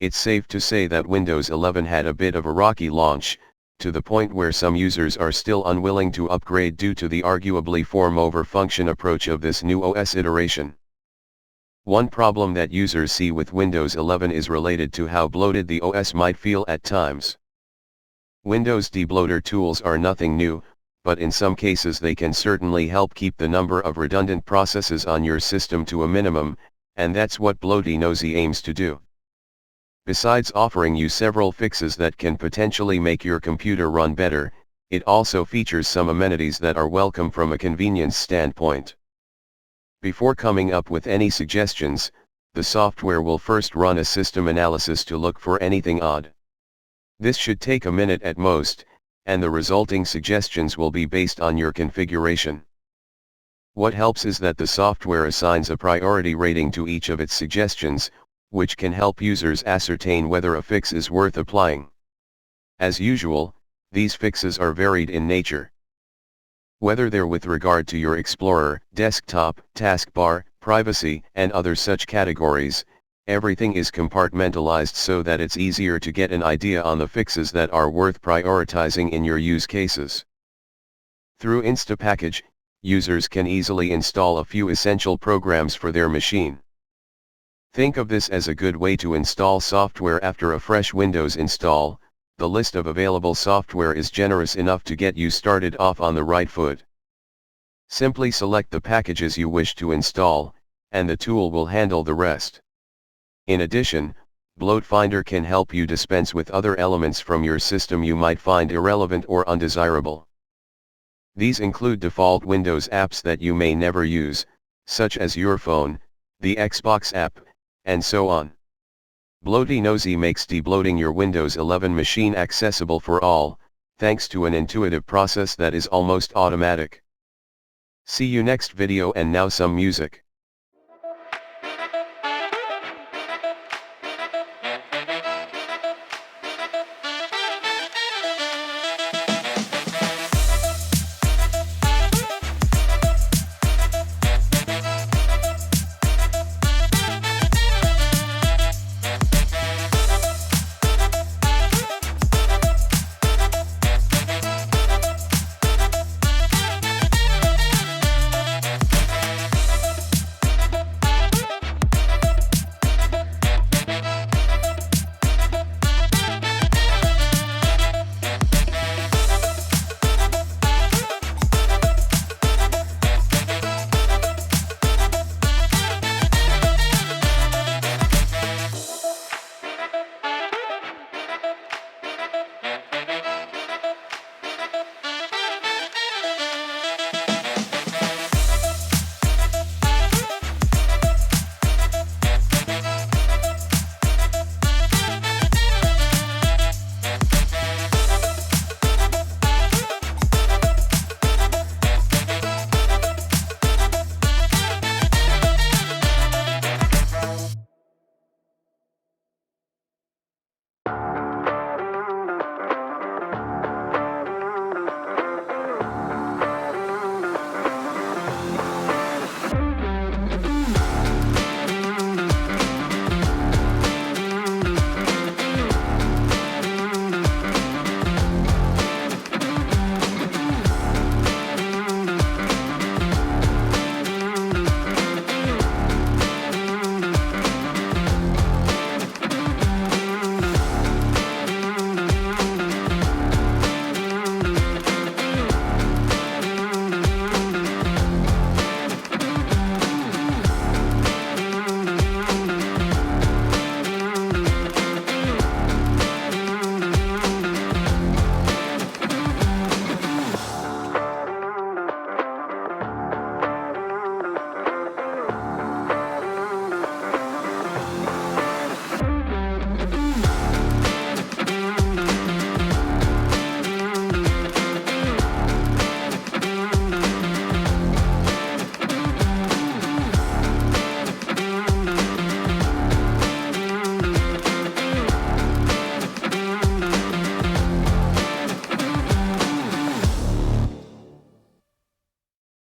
It's safe to say that Windows 11 had a bit of a rocky launch, to the point where some users are still unwilling to upgrade due to the arguably form-over-function approach of this new OS iteration. One problem that users see with Windows 11 is related to how bloated the OS might feel at times. Windows debloater tools are nothing new, but in some cases they can certainly help keep the number of redundant processes on your system to a minimum, and that's what BloatyNosy aims to do. Besides offering you several fixes that can potentially make your computer run better, it also features some amenities that are welcome from a convenience standpoint. Before coming up with any suggestions, the software will first run a system analysis to look for anything odd. This should take a minute at most, and the resulting suggestions will be based on your configuration. What helps is that the software assigns a priority rating to each of its suggestions, which can help users ascertain whether a fix is worth applying. As usual, these fixes are varied in nature. Whether they're with regard to your Explorer, desktop, taskbar, privacy, and other such categories, everything is compartmentalized so that it's easier to get an idea on the fixes that are worth prioritizing in your use cases. Through Instapackage, users can easily install a few essential programs for their machine. Think of this as a good way to install software after a fresh Windows install. The list of available software is generous enough to get you started off on the right foot. Simply select the packages you wish to install, and the tool will handle the rest. In addition, Bloat Finder can help you dispense with other elements from your system you might find irrelevant or undesirable. These include default Windows apps that you may never use, such as your phone, the Xbox app, and so on. BloatyNosy makes debloating your Windows 11 machine accessible for all, thanks to an intuitive process that is almost automatic. See you next video, and now some music.